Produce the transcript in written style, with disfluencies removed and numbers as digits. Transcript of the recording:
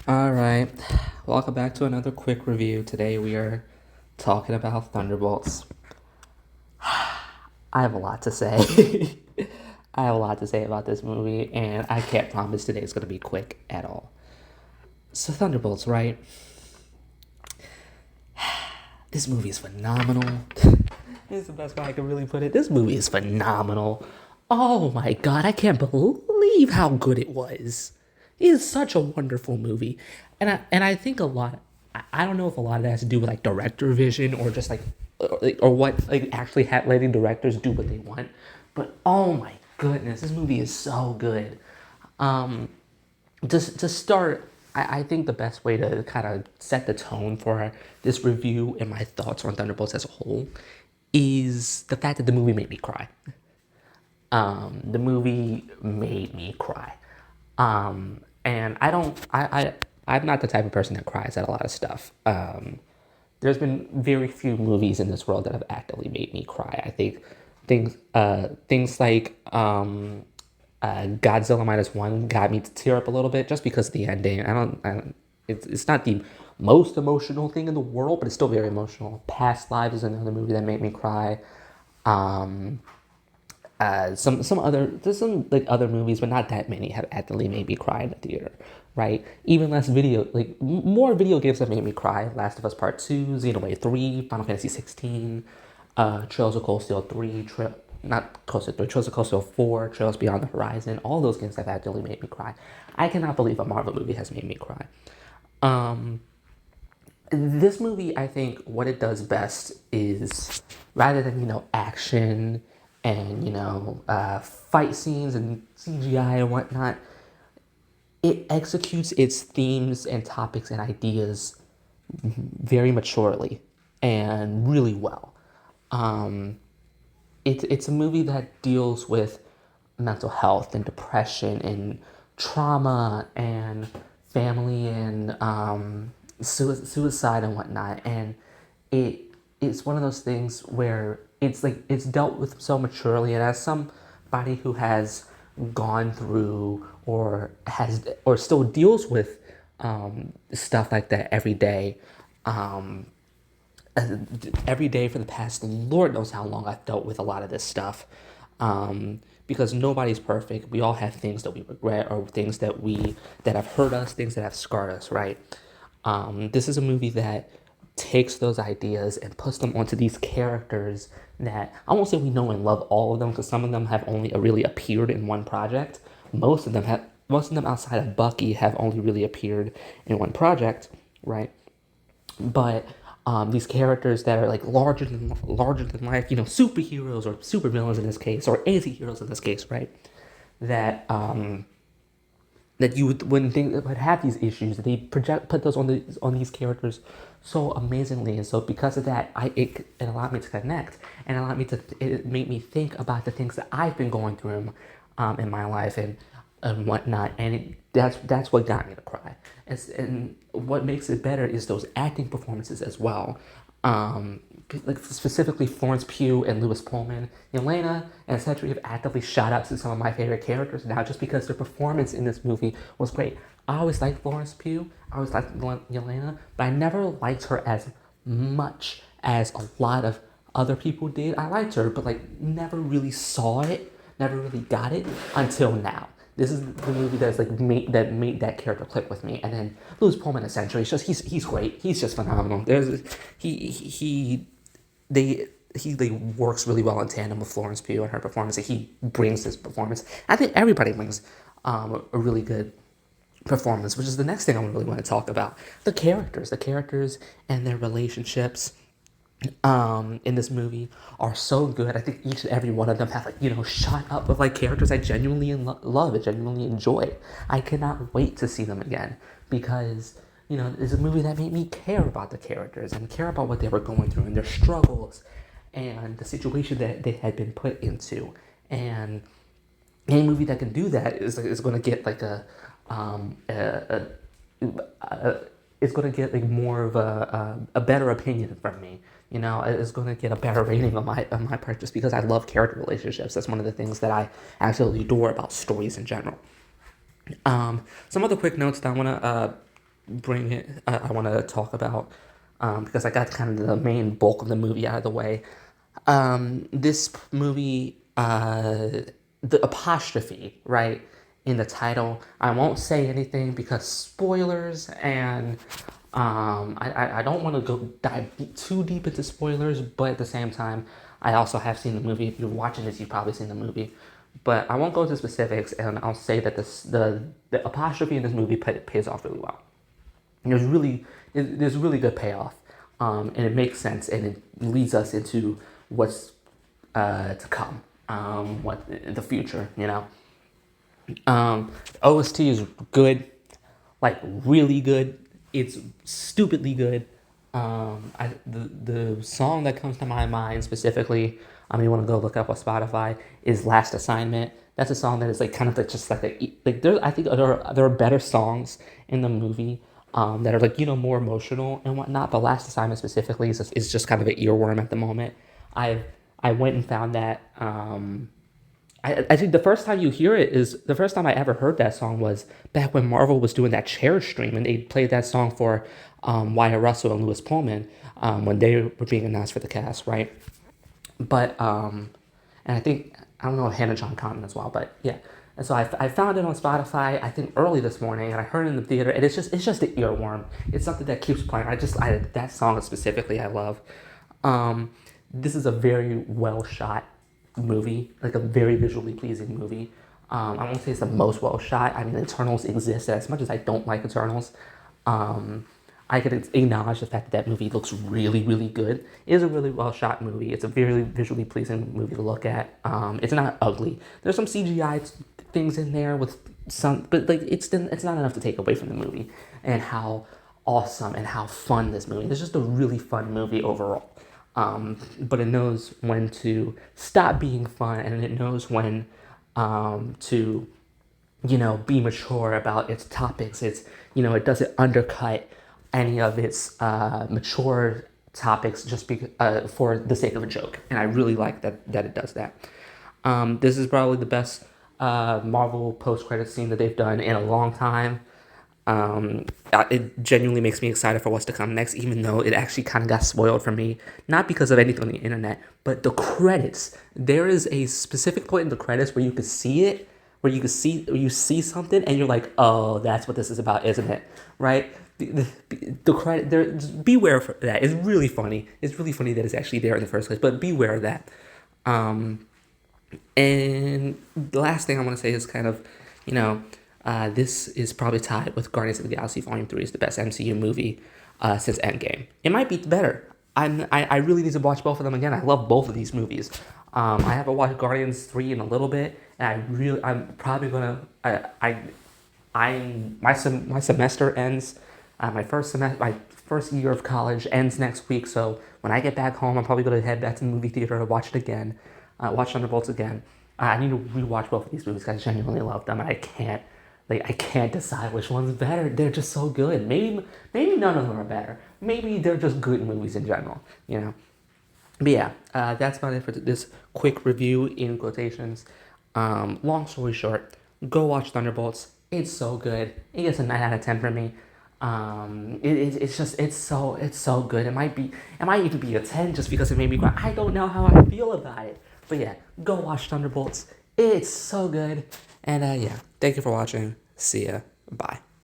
All right, welcome back to another quick review. Today we are talking about Thunderbolts. I have a lot to say. I have a lot to say about this movie, and I can't promise today is going to be quick at all. So, Thunderbolts, right? This movie is phenomenal. This is the best way I can really put it. This movie is phenomenal. Oh my god, I can't believe how good it was. It is such a wonderful movie, and I think a lot. I don't know if a lot of that has to do with like director vision or just or what like actually letting directors do what they want. But oh my goodness, this movie is so good. Um, just to start, I think the best way to kind of set the tone for this review and my thoughts on Thunderbolts as a whole is the fact that the movie made me cry. The movie made me cry. And I don't, I'm not the type of person that cries at a lot of stuff. There's been very few movies in this world that have actively made me cry. I think things like Godzilla minus one got me to tear up a little bit just because of the ending. It's not the most emotional thing in the world, but it's still very emotional. Past Lives is another movie that made me cry. Um, some other there's some like other movies, but not that many have actively made me cry in the theater, right? Even less video more video games have made me cry. Last of Us Part Two, Xenoblade 3, Final Fantasy 16, Trails of Cold Steel 3, not Cold Steel 3, Trails of Cold Steel 4, Trails Beyond the Horizon. All those games have actively made me cry. I cannot believe a Marvel movie has made me cry. Um, this movie, I think, what it does best is rather than action and fight scenes and CGI and whatnot, it executes its themes and topics and ideas very maturely and really well. Um, it's a movie that deals with mental health and depression and trauma and family and suicide and whatnot. And it's one of those things where it's dealt with so maturely. And as somebody who has gone through or still deals with stuff like that um, every day for the past Lord knows how long I've dealt with a lot of this stuff. Because nobody's perfect. We all have things that we regret or things that have hurt us, things that have scarred us, right? This is a movie that takes those ideas and puts them onto these characters that I won't say we know and love all of them because some of them have only really appeared in one project. Most of them outside of Bucky have only really appeared in one project, right? But these characters that are like larger than life, superheroes or supervillains in this case, or anti-heroes in this case, right? That that you wouldn't think would have these issues. They put those on these characters so amazingly, and so because of that, it allowed me to connect and allowed me to it made me think about the things that I've been going through in my life and whatnot, and that's what got me to cry. And what makes it better is those acting performances as well. Um, like specifically Florence Pugh and Lewis Pullman, Yelena and Cedric have actively shot up to some of my favorite characters now just because their performance in this movie was great. I always liked Florence Pugh, I always liked Yelena, but I never liked her as much as a lot of other people did. I liked her, but like never really saw it, never really got it until now. This is the movie that's like made that character click with me. And then Lewis Pullman, essentially, he's great. He's just phenomenal. He they works really well in tandem with Florence Pugh and her performance. He brings this performance. I think everybody brings a really good performance, which is the next thing I really want to talk about. The characters and their relationships in this movie are so good. I think each and every one of them have shot up with like characters I genuinely love and genuinely enjoy. I cannot wait to see them again because it's a movie that made me care about the characters and care about what they were going through and their struggles and the situation that they had been put into. And any movie that can do that is going to get like a it's going to get like more of a better opinion from me. It's going to get a better rating on my part just because I love character relationships. That's one of the things that I absolutely adore about stories in general. Some other quick notes that I want to bring it. I want to talk about because I got kind of the main bulk of the movie out of the way. This movie, the apostrophe, right, in the title. I won't say anything because spoilers, and I don't want to go dive too deep into spoilers, but at the same time, I also have seen the movie. If you're watching this, you've probably seen the movie. But I won't go into specifics, and I'll say that the apostrophe in this movie pays off really well. And there's really good payoff, and it makes sense, and it leads us into what's to come, what the future, you know. OST is good, like really good. It's stupidly good. The song that comes to my mind specifically, you want to go look up on Spotify, is "Last Assignment." That's a song that is like kind of like just like there. I think there are better songs in the movie that are like more emotional and whatnot. But "Last Assignment" specifically is just kind of an earworm at the moment. I went and found that. I think the first time you hear it is the first time I ever heard that song was back when Marvel was doing that chair stream, and they played that song for Wyatt Russell and Lewis Pullman when they were being announced for the cast, right? But and I think I don't know if Hannah John Cotton as well, but yeah. And so I found it on Spotify I think early this morning, and I heard it in the theater, and it's just an earworm. It's something that keeps playing. That song specifically I love. This is a very well shot movie, like a very visually pleasing movie. I won't say it's the most well shot. I mean, Eternals exists. As much as I don't like Eternals, I can acknowledge the fact that that movie looks really, really good. It is a really well shot movie. It's a very visually pleasing movie to look at. It's not ugly. There's some CGI things in there with some, but like it's not enough to take away from the movie and how awesome and how fun this movie is. It's just a really fun movie overall. But it knows when to stop being fun, and it knows when to, be mature about its topics. It doesn't undercut any of its mature topics just for the sake of a joke. And I really like that it does that. This is probably the best Marvel post-credit scene that they've done in a long time. It genuinely makes me excited for what's to come next, even though it actually kind of got spoiled for me, not because of anything on the internet, but the credits. There is a specific point in the credits where you can see it, where you see something, and you're like, oh, that's what this is about, isn't it? Right? The credit there. Just beware of that. It's really funny. It's really funny that it's actually there in the first place, but beware of that. And the last thing I want to say is kind of, this is probably tied with Guardians of the Galaxy Volume 3 is the best MCU movie since Endgame. It might be better. I really need to watch both of them again. I love both of these movies. I haven't watched Guardians 3 in a little bit, and I'm probably gonna. My semester ends. My first year of college ends next week. So when I get back home, I'm probably gonna head back to the movie theater to watch it again. Watch Thunderbolts again. I need to rewatch both of these movies because I genuinely love them, and I can't decide which one's better. They're just so good. Maybe none of them are better. Maybe they're just good movies in general, But yeah, that's about it for this quick review in quotations. Long story short, go watch Thunderbolts. It's so good. It gets a 9 out of 10 for me. It's so good. It might even be a 10 just because it made me cry. I don't know how I feel about it. But yeah, go watch Thunderbolts. It's so good. And yeah, thank you for watching. See ya. Bye.